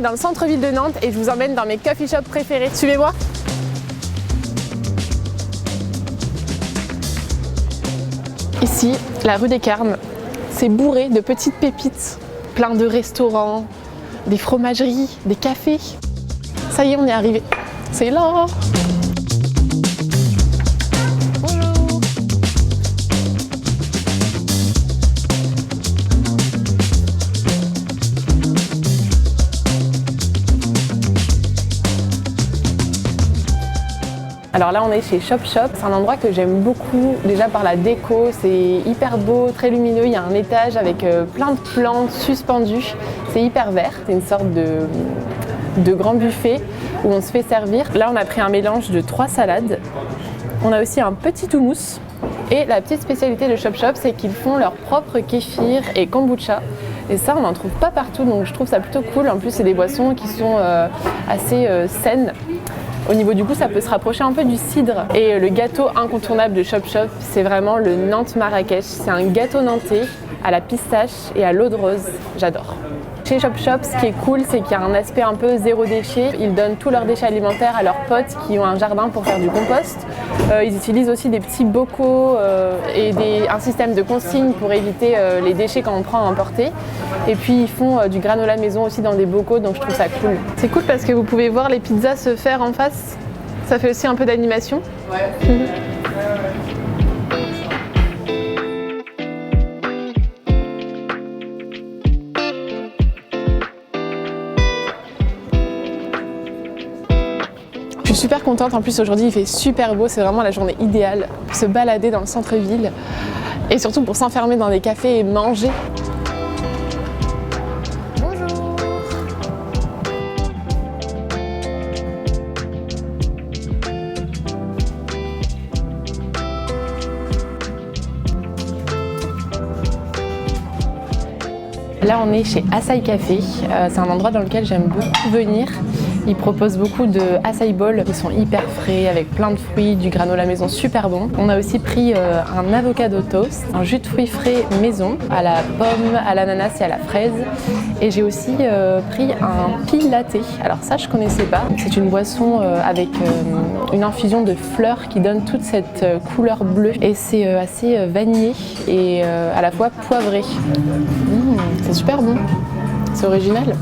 dans le centre-ville de Nantes et je vous emmène dans mes coffee shops préférés. Suivez-moi. Ici, la rue des Carmes, c'est bourré de petites pépites, plein de restaurants, des fromageries, des cafés. Ça y est, on est arrivé. C'est là. Alors là on est chez Chop Chop, c'est un endroit que j'aime beaucoup, déjà par la déco, c'est hyper beau, très lumineux, il y a un étage avec plein de plantes suspendues, c'est hyper vert, c'est une sorte de grand buffet où on se fait servir. Là on a pris un mélange de 3 salades, on a aussi un petit houmous et la petite spécialité de Chop Chop c'est qu'ils font leur propre kéfir et kombucha. Et ça on n'en trouve pas partout donc je trouve ça plutôt cool, en plus c'est des boissons qui sont assez saines. Au niveau du goût, ça peut se rapprocher un peu du cidre. Et le gâteau incontournable de Chop Chop, c'est vraiment le Nantes Marrakech. C'est un gâteau nantais à la pistache et à l'eau de rose. J'adore. Chez Chop Chop, ce qui est cool, c'est qu'il y a un aspect un peu zéro déchet. Ils donnent tous leurs déchets alimentaires à leurs potes qui ont un jardin pour faire du compost. Ils utilisent aussi des petits bocaux et un système de consigne pour éviter les déchets quand on prend à emporter. Et puis ils font du granola maison aussi dans des bocaux, donc je trouve ça cool. C'est cool parce que vous pouvez voir les pizzas se faire en face. Ça fait aussi un peu d'animation. Ouais. Je suis super contente, en plus aujourd'hui il fait super beau, c'est vraiment la journée idéale pour se balader dans le centre-ville et surtout pour s'enfermer dans des cafés et manger. Bonjour. Là on est chez Açaï Café, c'est un endroit dans lequel j'aime beaucoup venir. Ils proposent beaucoup de açaï bowls qui sont hyper frais avec plein de fruits, du granola maison super bon. On a aussi pris un avocado toast, un jus de fruits frais maison à la pomme, à l'ananas et à la fraise. Et j'ai aussi pris un pea latte. Alors ça je connaissais pas. C'est une boisson avec une infusion de fleurs qui donne toute cette couleur bleue. Et c'est assez vanillé et à la fois poivré. C'est super bon, c'est original.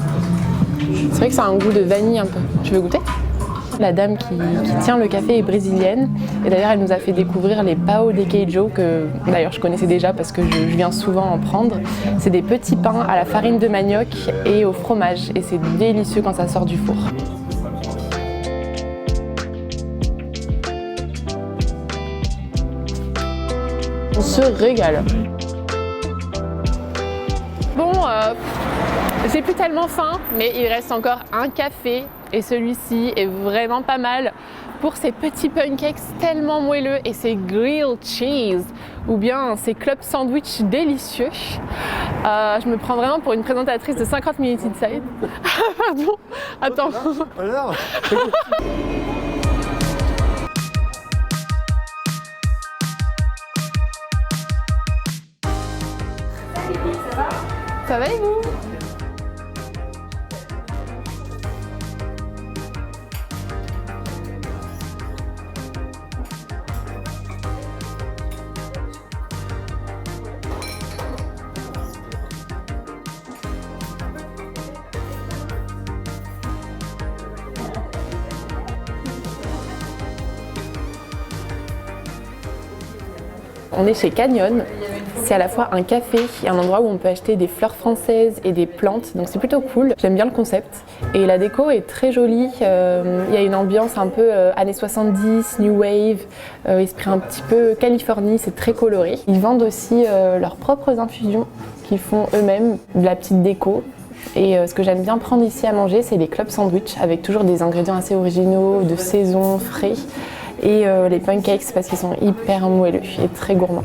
C'est vrai que ça a un goût de vanille un peu. Tu veux goûter? La dame qui tient le café est brésilienne et d'ailleurs elle nous a fait découvrir les pão de queijo que d'ailleurs je connaissais déjà parce que je viens souvent en prendre. C'est des petits pains à la farine de manioc et au fromage et c'est délicieux quand ça sort du four. On se régale. Bon, j'ai plus tellement faim, mais il reste encore un café et celui-ci est vraiment pas mal pour ces petits pancakes tellement moelleux et ces grilled cheese ou bien ces club sandwich délicieux. Je me prends vraiment pour une présentatrice de 50 minutes inside. Pardon, attends. Ça va et vous? On est chez Canyon, c'est à la fois un café et un endroit où on peut acheter des fleurs françaises et des plantes, donc c'est plutôt cool. J'aime bien le concept et la déco est très jolie, il y a une ambiance un peu années 70, new wave, esprit un petit peu Californie, c'est très coloré. Ils vendent aussi leurs propres infusions qu'ils font eux-mêmes, de la petite déco. Et ce que j'aime bien prendre ici à manger, c'est les club sandwich avec toujours des ingrédients assez originaux, de saison, frais. Et les pancakes parce qu'ils sont hyper moelleux et très gourmands.